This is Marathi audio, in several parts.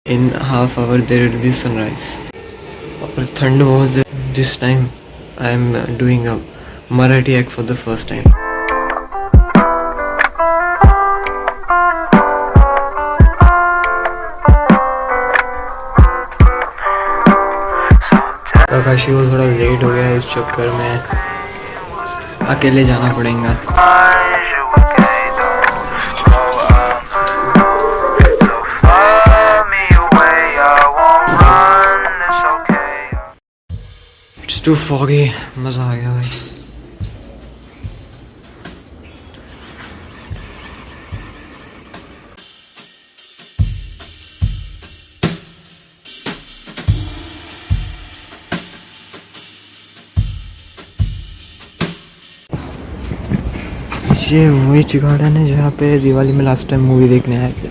In half hour there will be sunrise. और ठंड बहुत है. This time I am doing a Marathi act for the first time. काकाशी को थोड़ा लेट हो गया, इस चक्कर में अकेले जाना पड़ेगा. It's too foggy. मजा आ गया भाई. ये वही गार्डन है जहाँ पे दिवाली में लास्ट टाइम मूवी देखने आए थे.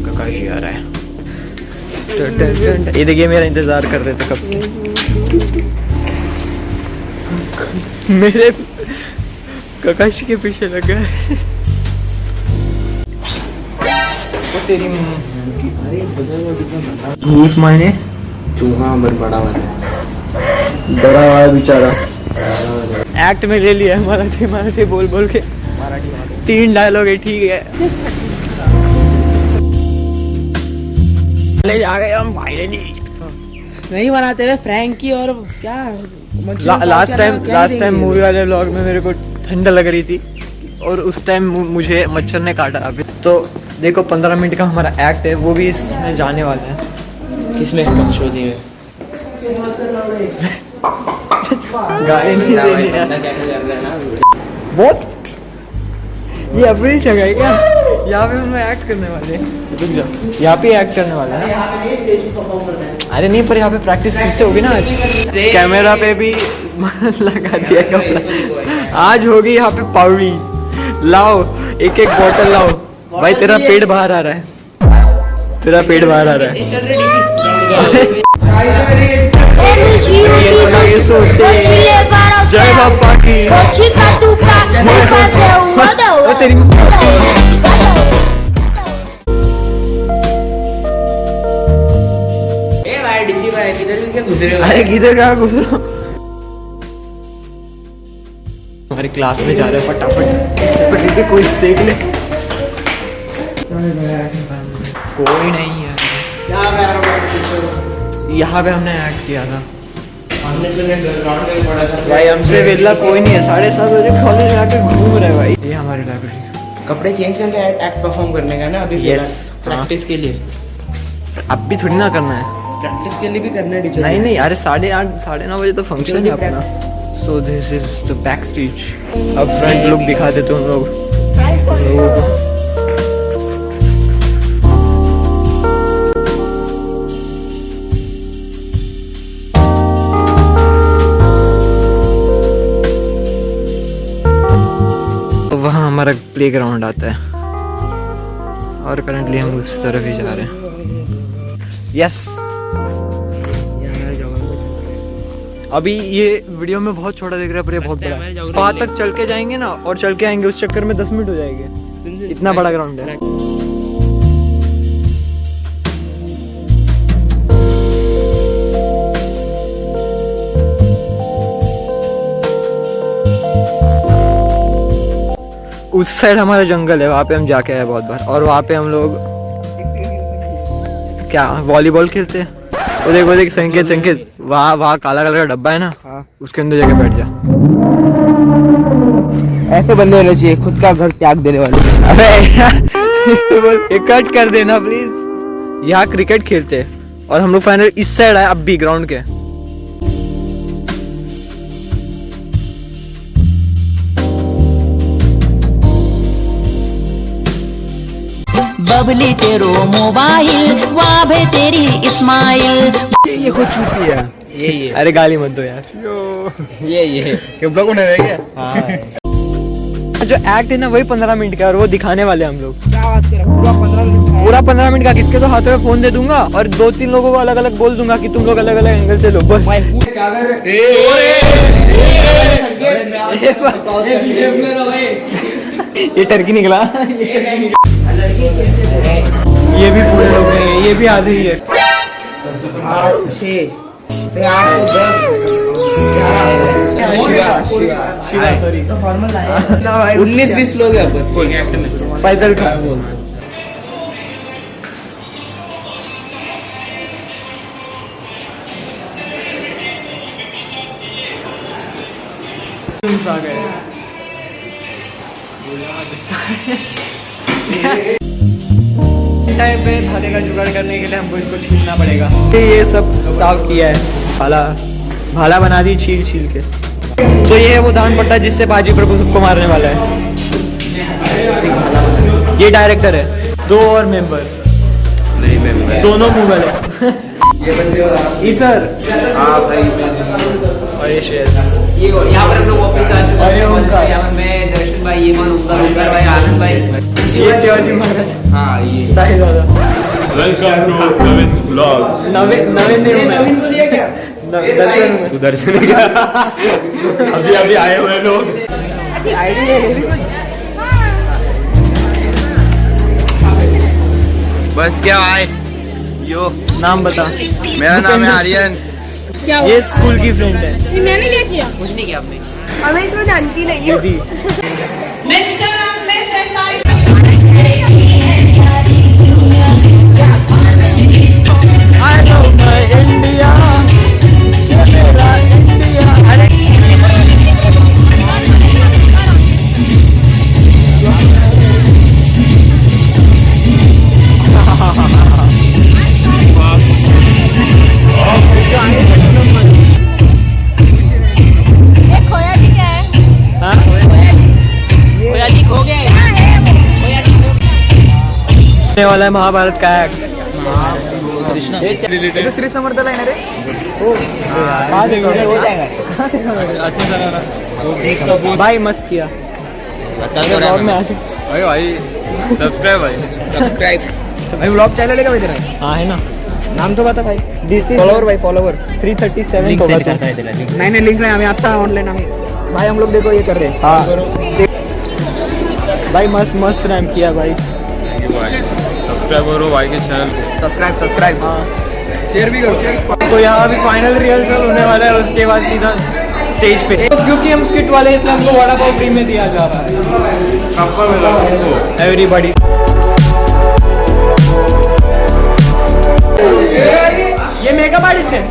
काकाशी आ रहा है. ये देखिए मेरा इंतजार कर रहे थे कब मेरे काकाशी के पीछे लग गए. घूस मायने चूहा बड़ा हुआ है, डरा हुआ है बेचारा. एक्ट में ले लिया है मराठी बोल बोल के. 3 डायलॉग है, ठीक है. ले आ गए हम फाइनली. नहीं बनाते हुए फ्रैंकी और क्या लास्ट टाइम मूवी वाले व्लॉग में मेरे को ठंड लग रही थी और उस टाइम मुझे मच्छर ने काटा. अभी तो देखो 15 मिनट का हमारा एक्ट है, वो भी इसमें जाने वाला है. किसमें मच्छोदी में गाली नहीं देनी है. What? ये अपनी जगह है क्या? यहाँ पे हम एक्ट करने वाले हैं. रुक जाओ, यहाँ पे एक्ट करने वाले हैं. अरे नहीं, पर यहाँ पे प्रैक्टिस फिर से होगी ना आज. कैमरा पे भी लगा दिया कपड़ा. आज होगी यहाँ पे पाउडी. लाओ एक एक बोतल लाओ. भाई तेरा पेट बाहर आ रहा है, तेरा पेट बाहर आ रहा है. जय बापा की. तेरी अरे किधर कहाँ घुस रहा हूँ. हमारी क्लास में जा रहे हैं फटाफट. कोई देख ले. कोई नहीं है यहाँ पे. हमने एक्ट किया था भाई. हमसे वेला कोई नहीं है. 7:30 बजे कॉलेज आके घूम रहे भाई. ये हमारी लाइब्रेरी. कपड़े चेंज करके एक्ट परफॉर्म करने का ना अभी. यस, प्रैक्टिस के लिए. अब भी थोड़ी ना करना है. प्रैक्टिस के लिए भी करना है टीचर. नहीं अरे 8:30 9:30 बजे तो फंक्शन है अपना. So this is the backstage. अब फ्रंट लुक दिखा देते हम लोग लोगों को. वहाँ हमारा प्लेग्राउंड आता है और करंटली हम उस तरफ ही जा रहे हैं. यस. अभी ये वीडियो में बहुत छोटा दिख रहा है पर ये बहुत बड़ा है. वहाँ तक चल के जाएंगे ना और चल के आएंगे, उस चक्कर में 10 मिनट हो जाएंगे. इतना बड़ा ग्राउंड है. उस साइड हमारा जंगल है, वहाँ पे हम जाके आए बहुत बार. और वहाँ पे हम लोग क्या वॉलीबॉल खेलते हैं. वो देख संकेत वहाँ काला कलर का डब्बा है ना. हाँ. उसके अंदर जाके बैठ जा. ऐसे बंदे होने चाहिए, खुद का घर त्याग देने वाले. अबे कट कर देना प्लीज. यहाँ क्रिकेट खेलते हैं और हम लोग फाइनल इस साइड आए अब भी ग्राउंड के. बबली तेरो मोबाइल वाभे तेरी स्माइल. ये हो चुकी है. ये अरे गाली मत दो यार. ये ब्लॉग बना रहे क्या? हाँ. जो एक्ट है ना वही 15 मिनट का और वो दिखाने वाले हम लोग. क्या बात कर रहे हो? पूरा 15 मिनट का. किसके तो हाथों में फोन दे दूंगा और 2-3 लोगों को अलग अलग बोल दूंगा कि तुम लोग अलग अलग एंगल से लो. बस ये टर्की निकला. ये भी पूरे हो गए, ये भी आधे ही है। 8 6 8 को 10 शिवा सॉरी, 19-20 लोग हैं अपन। फैजल का आ गए। टाइम पे धागे का जुगाड़ करने के लिए हमको इसको छीलना पड़ेगा। ये सब साफ किया है, भाला बना दी छील छील के। तो ये है वो दान पट्टा जिससे बाजी प्रभु सबको मारने वाला है। ये डायरेक्टर है, 2 और मेंबर नहीं, मेंबर दोनों मुगल है। ये बंदे और इधर हाँ भाई और ये शेष ये यहाँ पर हम लोग वापस आ चुके अरे उनका। हैं। यहाँ पर मैं, दर्शन भाई, ये मन, ओंकार भाई, आनंद भाई, ये शिवाजी महाराज, हाँ ये साहिल दादा। Welcome to Naveen blog. Naveen Naveen को लिया क्या? दर्शन में सुदर्शन क्या अभी अभी आए हुए लोग। बस क्या आए यो। नाम बता। मेरा नाम है आर्यन। क्या ये स्कूल की फ्रेंड है। ये मैंने क्या किया? कुछ नहीं किया आपने। अब मैं इसको जानती नहीं हूँ। दीदी I love my India, ये मेरा इंडिया। अरे ये खोया जी क्या है? हाँ? खोया जी खोया जी खो गए। क्या है वो? खोया जी खो गए। होने वाला है महाभारत का एक्ट। कृष्णा तो श्री समर्थला है ना रे। भाई मस्त किया। ब्लॉग में आ जाओ। भाई भाई सब्सक्राइब भाई सब्सक्राइब भाई ब्लॉग चैनल है क्या? हाँ है ना। नाम तो बता भाई। डीसी फॉलोवर भाई, फॉलोवर 337 होगा तो। नहीं नहीं, लिंक नहीं, हमें आता है ऑनलाइन। हमें भाई हम लोग देखो ये कर रहे हैं। हाँ भाई मस्त मस्त रैम किया भाई। सब्सक्राइब करो भाई के चैनल को। सब्सक्राइब हाँ शेयर भी करो। तो यहाँ अभी फाइनल रिहर्सल होने वाला है, उसके बाद सीधा स्टेज पे। तो क्योंकि हम स्किट वाले इसलिए हमको वड़ा पाव फ्री में दिया जा रहा है। सबका मिला हमको। एवरीबॉडी ये मेकअप आर्टिस्ट है।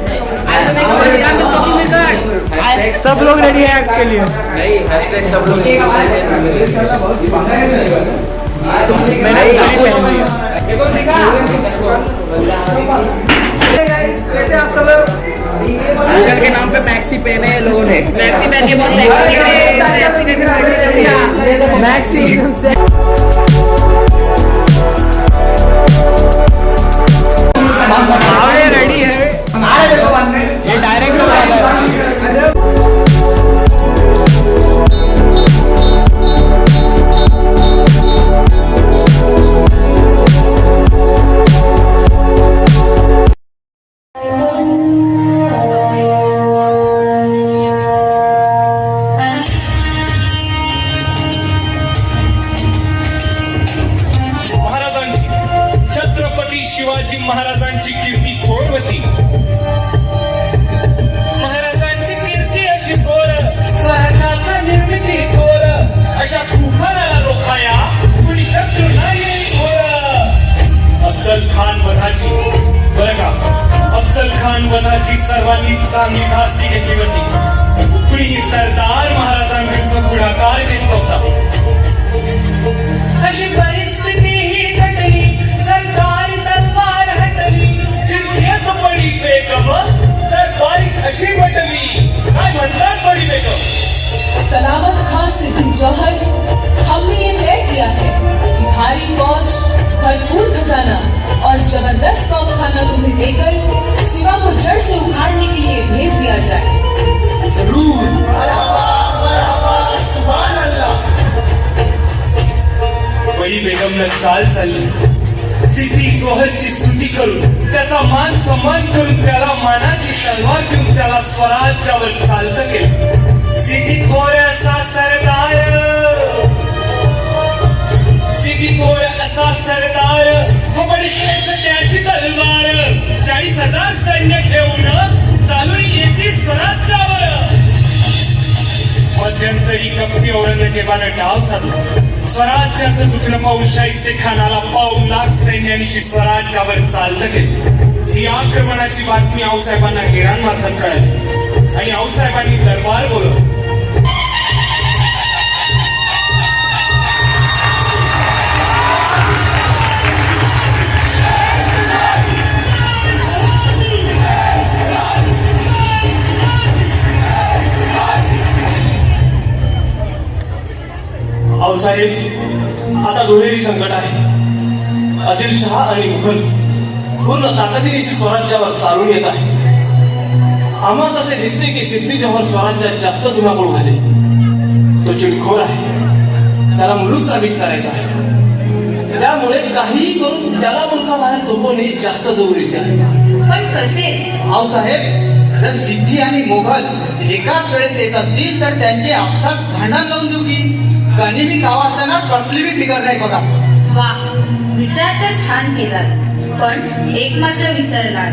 सब लोग रेडी है एक्ट के लिए। सब लोग मैंने साड़ी पहन ली है। गूगल के नाम पे मैक्सी पहने हैं लोगों ने। मैक्सी पहन के मैक्सी रेडी है। ये डायरेक्ट वाला है। महाराजांची छत्रपती शिवाजी महाराजांची कीर्ती थोरवती. महाराजांची कीर्ती अशी थोर, स्वराज्याचा निर्मिती थोर, अशा तुफानाला रोखाया कुणी शत्रू नाही थोर. अफजल खान वधाची बरं का, अफजल खान वधाची सर्वांनी चांगली धास्ती घेतली होती. कुणीही सरदार महाराजांविरुद्ध पुढाकार घेत नव्हता. अशी परिस्थिती ही घडली, सरकार तलवार हटली, जिद्दीत पडी बेगम तर बारीक अशी वटली. काय म्हणतात पडी बेगम? सलामत खां सिद्दीक जौहर, हमने ये तय किया है कि भारी फौज, भरपूर खजाना और जबरदस्त तोपखाना तुम्हें देकर सिवा को जड़ से उखाड़ने के लिए भेज दिया जाए. बडी बेगमनं चाल चालली. सिद्दीक जोहरची स्तुती करून, त्याचा मान सन्मान करून, त्याला मानाची तलवार देऊन त्याला स्वराज्यावर चालतं केलं. सिद्दीक होय असा सरदार, सिद्दीक होय असा सरदार, हा बडी तरी कपटी औरंगजेबानं डाव साधला. स्वराज्याचं दुखणं पाहून शाहिस्ते खानाला 5 लाख सैन्यानिशी स्वराज्यावर चालतं गेलं. ही आक्रमणाची बातमी आऊसाहेबांना हैराण मारतात कळाली आणि आऊसाहेबांनी दरबार बोलवला. आऊसाहेब, आता दुहेरी संकट आहे. आदिलशहा आणि मुघल पूर्ण ताकदीनिशी स्वराज्यावर चालून येत आहे. आम्हास असे दिसते की सिद्धी जव्हर स्वराज्यात जास्त धुमाकूळ झाले. तो चिडखोर आहे, त्याला मुलूक काबीज करायचा आहे. त्यामुळे काहीही करून त्याला मुलकाबाहेर थोपवणे जास्त जरुरीचे आहे. पण कसे? आऊसाहेब, जर सिद्धी आणि मोगल एकाच वेळेस येत असतील तर त्यांचे आपसात भांडण लावून देऊ की गनिमी गाव असताना कसली बी बिघड नाही बघा. वा, विचार तर छान केला, पण एक मात्र विसरणार.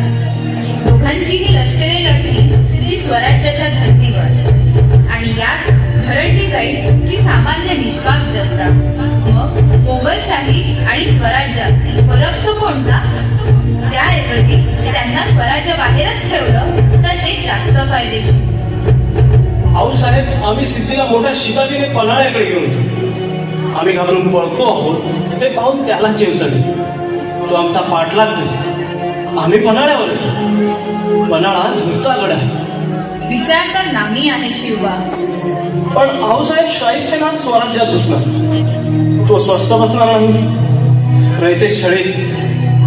दोघांचीही लष्करे लढली ती स्वराज्याच्या धर्तीवर आणि यात भरडली जाईल ती सामान्य निष्पाप जनता. मग मोगलशाही आणि स्वराज्यात फरक तो कोणता? त्याऐवजी त्यांना स्वराज्याबाहेरच ठेवलं तर ते जास्त फायदेशीर. आऊसाहेब, आम्ही सिद्धीला मोठ्या शिताफीने पन्हाळ्याकडे घेऊन जाऊ. आम्ही घाबरून पळतो आहोत ते पाहून त्याला चिंचले. तो आमचा पाठलाग नाही. आम्ही पन्हाळ्यावर जाऊ. पन्हाळा नुसता गड आहे. विचार तर नामी आहे शिवबा. पण आऊसाहेब, शाहिस्तेखान स्वराज्यात घुसणार. तो स्वस्त बसणार नाही. रयते छळे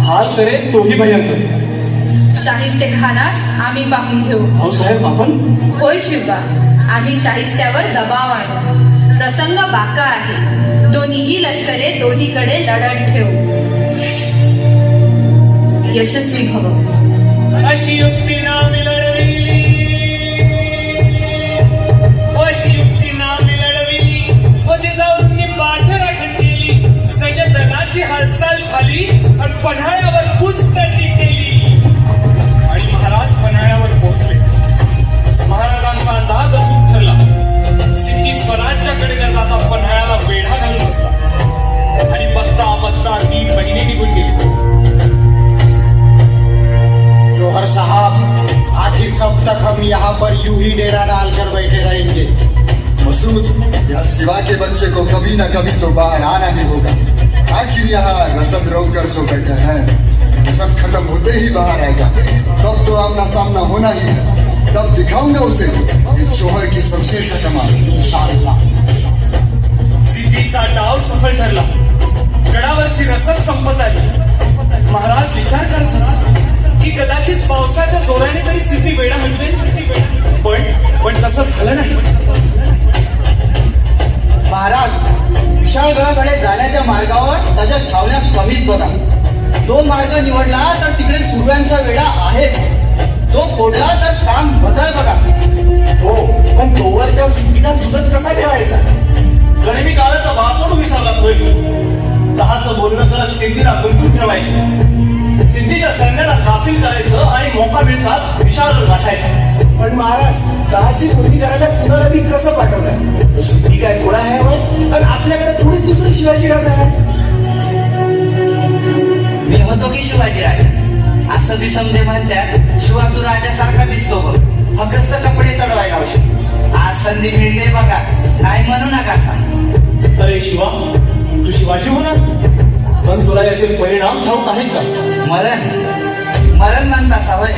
हाल करेल तोही भयंकर. शाहिस्ते खानास आम्ही पाहून घेऊ. आऊसाहेब, आपण होय शिवबा, आम्ही शाहिस्त्यावर दबाव आणू. प्रसंग बाका आहे. दोन्हीही लष्करे दोन्हीकडे लढत ठेवू. यशस्वी भव. अशी युक्ती नामी लढविली, अशी युक्ती नामी लढविली, जिजाऊंनी पाठराखण केली. सैन्य दलाची हालचाल झाली आणि पन्हाळ्यावर कुचकंडी केली आणि महाराज पन्हाळ्यावर पोहोचले. महाराजांचा अंदाज अचूक ठरला. सिद्धी स्वराज्याकडे न जाता पन्हाळ्याला वेढा घालून बसला आणि बघता बघता 3 महिने निघून गेले. जोहर साहब, आखिर कब तक हम यहाँ पर यूं ही डेरा डालकर बैठे रहेंगे? मसूद, या सिवा के बच्चे को कभी न कभी तो बाहर आना ही होगा. आखिर यहाँ रसद रोक कर जो बैठे हैं, रसद खत्म होते ही बाहर आएगा. तब तो आमना सामना होना ही है. तब दिखाऊंगा उसे इस शोहर की शमशीर का कमाल. इंशाअल्लाह. सिद्धीचा डाव सफल ठरला. गडावरची रसद संपत आली. महाराज विचार करत होता की कदाचित पावसाच्या जोराने तरी सिद्धी वेढा हलवेल, पण तसं झालं नाही. महाराज, विशाळगडाकडे जाण्याच्या मार्गावर तशा छावण्या कमीच बघा. 2 मार्ग निवडला तर तिकडे सुरव्यांचा वेढा आहेच. तो फोडला तर काम बदल बघा. हो, पण तोवर त्या सिद्धीला सुगत कसा ठेवायचा? गणिमी काळाचा वापर विसरला होईल. 10चं बोलणं करत सिद्धीला गुंतून ठेवायचं. सिद्धीच्या सैन्याला गाफील करायचं आणि मोका मिळताच विशाळ गाठायचं. पण महाराज, 10ची पूर्ती करायला कुणाला बी कसं पाठवलं? तो सिद्धी काय गोळा आहे आणि आपल्याकडे थोडीच दुसरं शिवाजीराज आहे. मी होतो की शिवाजीराज असं दिसम दे म्हणतात. शिवा तू राजासारखा दिसतो बघ. फक्त कपडे चढवायला आवश्यक. आज संधी मिळते बघा, नाही म्हणू नका सांग. अरे शिवा, तू शिवाजी होणार, पण तुला याचे परिणाम ठाऊक आहेत का? मरण म्हणता सवय.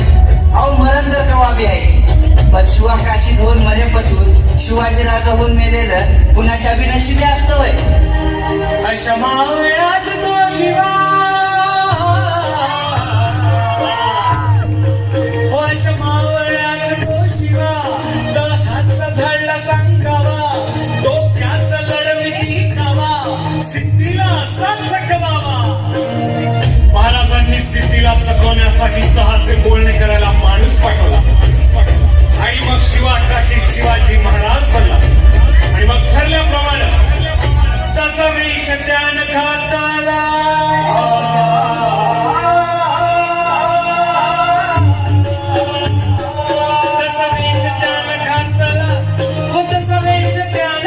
अहो, मरण तर कवाबी आहे, पण शिवा काशीत होऊन मरे पतून शिवाजी राजा होऊन मेलेलं कुणाच्या बी नशिबी असतं वय. अशा मावळ्यात तो शिवा, अशा मावळ्यात तो शिवा, तळहातचा धडला सांगावा, डोक्यात लढविती कावा, सिद्धीला असा चकवावा. महाराजांनी सिद्धीला चकवण्यासाठी तहाचे बोलणे करायला माणूस पाठवला आणि मग शिवा काशीत शिवाजी महाराज बनला. आणि मग ठरल्याप्रमाणे तसा वेश त्यान घातला, तसा वेश त्यान घातला, तसा वेश त्यान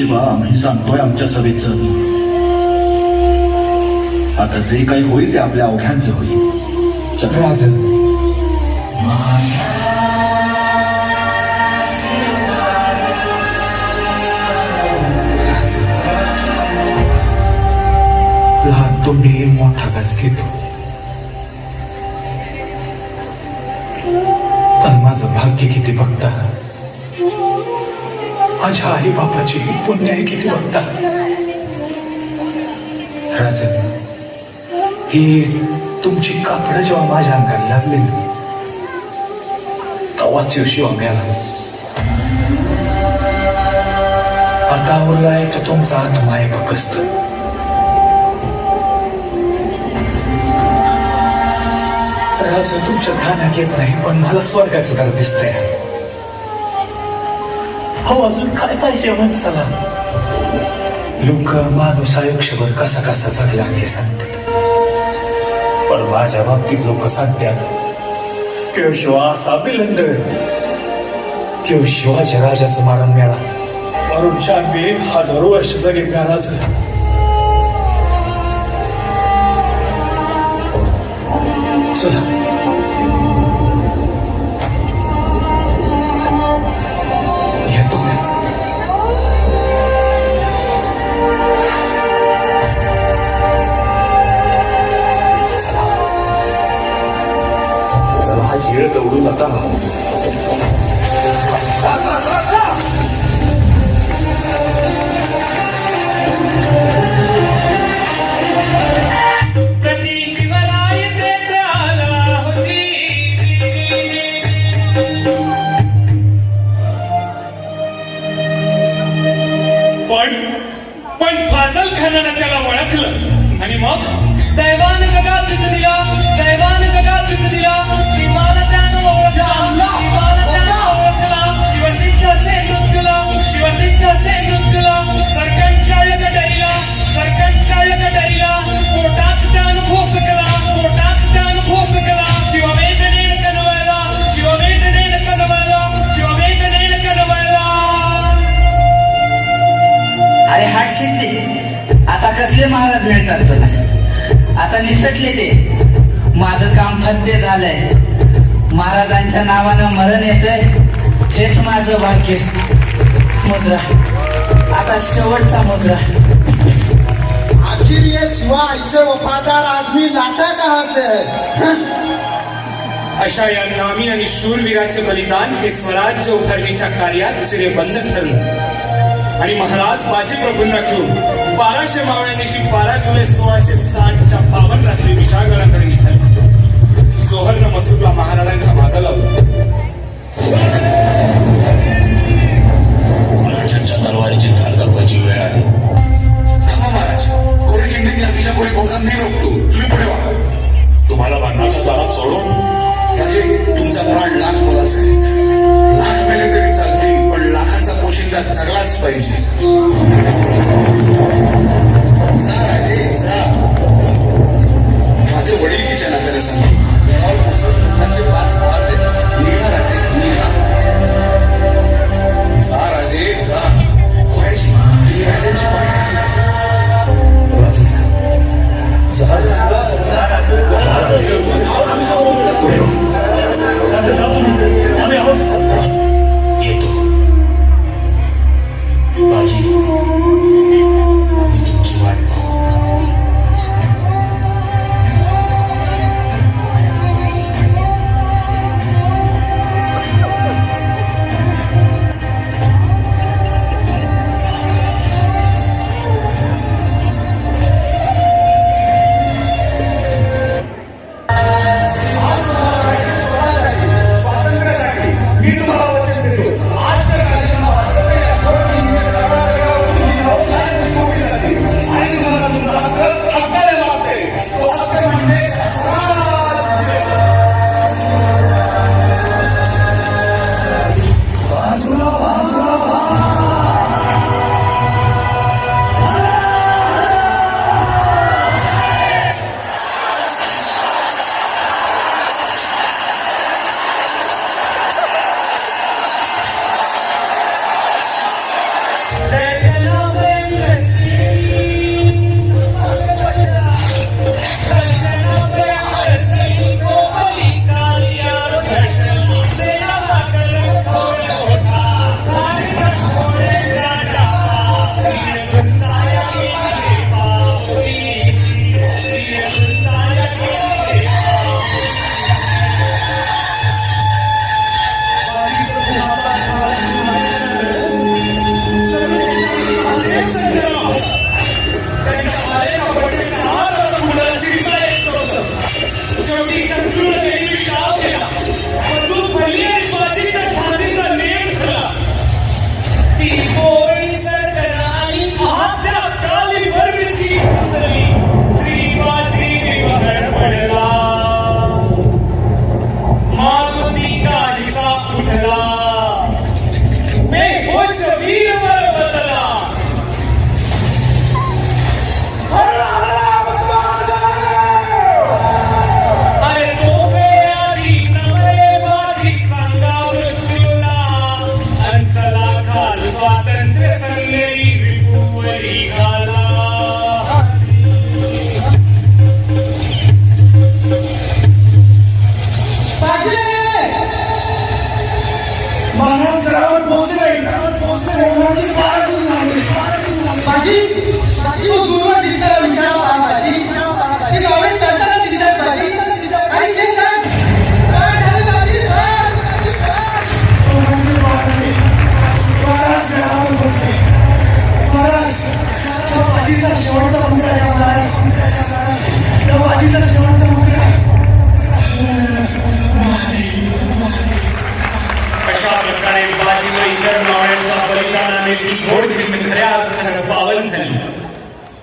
शिवा आम्ही सांगतोय आमच्या सभेचं आता जे काही होईल ते आपल्या अवघ्यांचं होईल. चक्राज लहान तुम्ही मोठा घास घेतो, पण माझं भाग्य किती बघता, माझ्या आई बापाची पुण्य किती बघता. राजन, ही तुमची कापडं जेव्हा माझ्या अंगाला लागली ना, तेव्हाच शिवा मिळाला. आता उरलाय तर तुमचा आत्मा आहे फक्त. राज तुमच्या ध्यानात येत नाही, पण मला स्वर्गाचं घर दिसतंय. हो, अजून काय पाहिजे माणसाला? लोक माणूस आयुष्यभर कसा कसा जगला ते सांगतात, पण माझ्या बाबतीत लोक सांगतात की शिवा असा बिलंदर, की शिवाजी राजाचं मारण मिळाला, म्हणून 40,000 वर्ष जगितला राज. चला येतो मी. चला हा येळ दौडू नका. प्रति शिवराय तेथे आला होती. पण फाजल खानानं त्याला ओळखलं आणि मग दैवानं जगात दिला, दैवानं जगात दिला. शिवाला त्यानं ओळखला, शिवाला त्यानं ओळखला. शिवसिद्ध असे नृत्यला, शिवसिद्ध असे नृत्यला. सरकट काढलं कटरीला, सरकट काढलं कटरीला. पोटात त्यानं भोसकला, पोटात त्यानं भोसकला. शिववेदनेनं कनवायला, शिववेदनेनं कनवायला, शिववेदनेनं कनवायला. अरे हाट सिद्धी, आता कसले महाराज मिळतात तुला? आता निसटले ते. माझं काम फत्ते झालंय. महाराजांच्या नावानं मरण येतंय, हेच माझं भाग्य. मुद्रा, आता शेवटचा मुद्रा. आखिर ये शिवा ऐसे वफादार आदमी लाता कहाँ से है? अशा या नामी आणि शूरवीराचे बलिदान हे स्वराज्य उभारणीच्या कार्यात चिरेबंद ठरलं आणि महाराज बाजीप्रभूंना घेऊन 1200 मावळ्यांनीशी 12 जुलै 1660च्या 52 रात्री विशाळगडाकडे निघाले. जोहरनं मसूरला महाराजांच्या मागं लावलं. मराठ्यांच्या तलवारीची धार दाखवायची वेळ आली. थांबा महाराज, कोणी किंमतीला विजापुरी बोलताना मी रोखतो. तुम्ही पुढे व्हा. तुम्हाला बांधण्याच्या दारात सोडून म्हणजे तुमचा प्राण लाख मोलाचा आहे. लाख मेले तरी चालतील, पण लाखांचा पोशिंदा जगलाच पाहिजे. जा राजे जा. माझे वडील तिच्या नात्याने सांगते, देवावर पुस्तक तुमचे 5 पवार दे. निघा राजे निघा. जा राजे जा. कोणाची तुम्ही राजांची पाणी राजे जा. येतो बाजी, आम्ही तुमची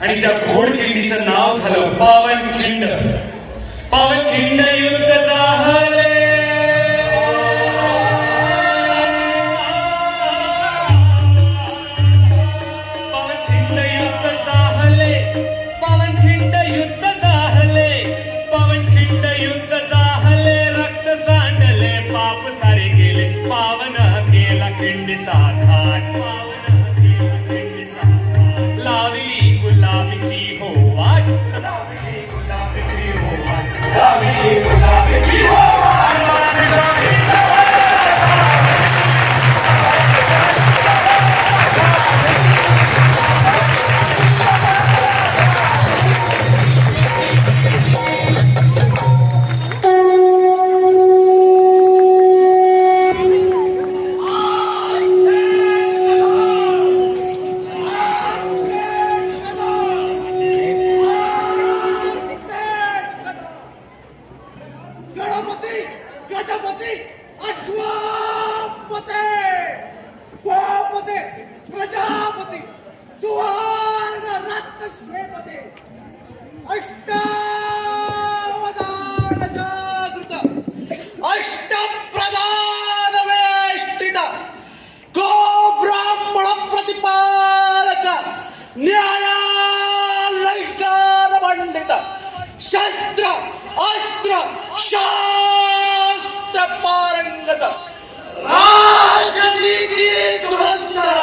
आणि त्या घोडखिंडीचं नाव झालं पावनखिंड. पावनखिंड युद्ध झाले. पावनखिंड युद्ध झाले. पावनखिंड युद्ध झाले. पावनखिंड युद्ध झाले. रक्त सांडले, पाप सारे गेले, पावन गेला खिंडीचा घाट. पावन गेला खिंडीचा घाट. लावली गुलाबीची हो वाट. लावली गुलाबीची हो वाट. लावली गुलाबीची हो वाट. गणपती गजपती अश्वपते गोपते प्रजापती सुवर्ण रत्न श्रेपते अष्टावधान जागृत अष्टप्रधान वेष्टित गो ब्राह्मण प्रतिपालक न्यायालयकार पंडित शस्त्र अस्त्र शास्त्र पारंगत राजनीती धुरंधर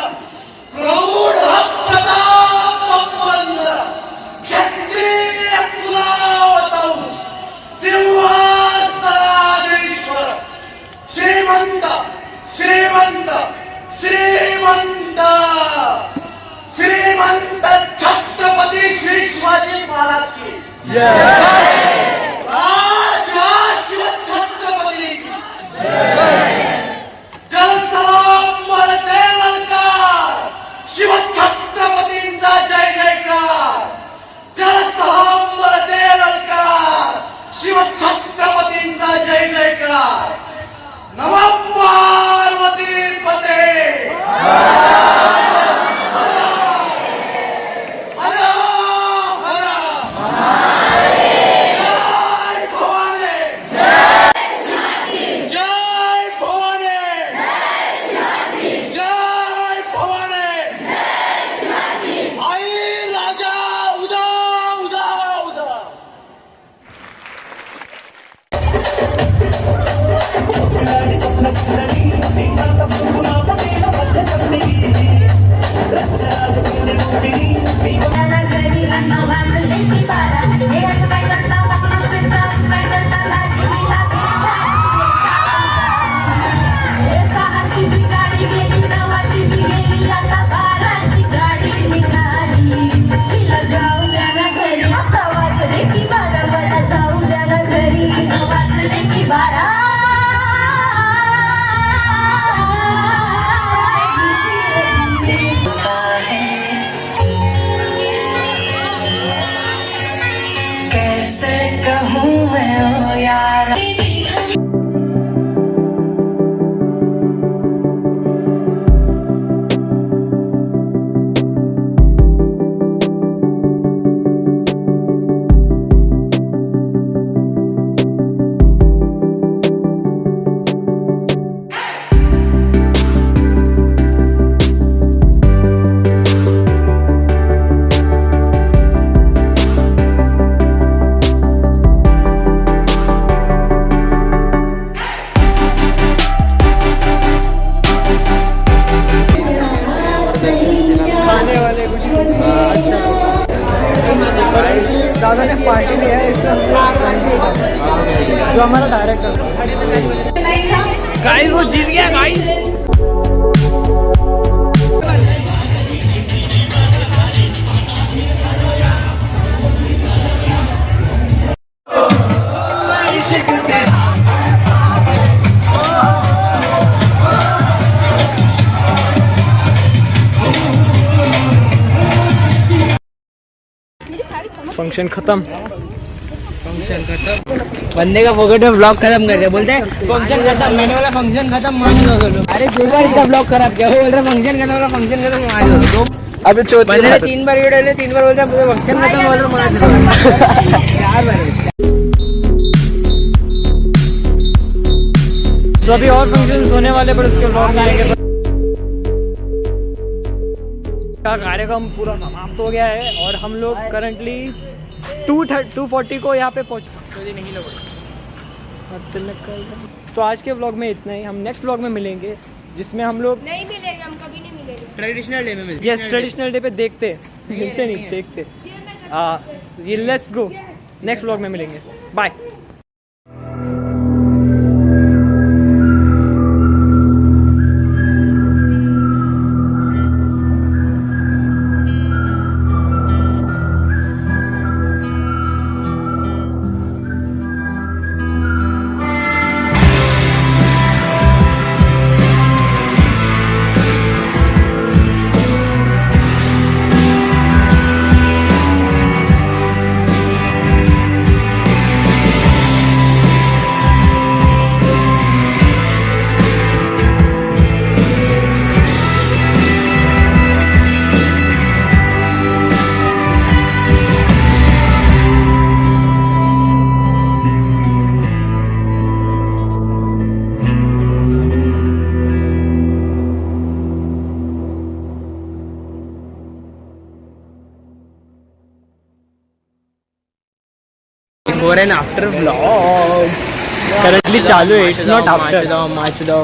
प्रौढ प्रताप पुरंदर क्षत्रिय कुलावतंस सिंहासनाधीश्वर श्रीमंत श्रीमंत श्रीमंत श्रीमंत छत्रपती श्री शिवाजी महाराज की राजा शिव छत्रपती की जलसंबल देवलकार शिव छत्रपतींचा जय जयकार. जलसंबल देवलकार शिव छत्रपतींचा जय जयकार. नमः पार्वती पते. दादा ने पार्टी दिया है जो हमारा डायरेक्टर गाइस वो जीत गया गाइस. फंक्शन खत्म. बंदे का फोकट में ब्लॉग खत्म कर दिया. बोलते हैं फंक्शन खत्म. मैंने बोला फंक्शन खत्म मान लो. अरे ब्लॉग खराब किया. वो बोल रहा फंक्शन खत्म. फंक्शन खत्म मान लो. अभी चौथी मैंने बार 3 बार वीडियो ले 3 बार बोलता मुझे फंक्शन खत्म हो रहा है यार भाई तो अभी और फंक्शन होने वाले पर उसके ब्लॉग मिलेंगे का कार्यक्रम पूरा समाप्त हो गया है और हम लोग करंटली 240 को यहाँ पे पहुँचे। तो आज के ब्लॉग में इतना ही, हम नेक्स्ट ब्लॉग में मिलेंगे जिसमें हम लोग नहीं मिलेगा, हम कभी नहीं मिलेंगे। ट्रेडिशनल डे में मिलते यस ट्रेडिशनल डे पे देखते मिलते नहीं देखते ये लेट्स गो नेक्स्ट ब्लॉग में मिलेंगे bye. Before and after vlog currently चालू है, इट्स नॉट आफ्टर। माच दो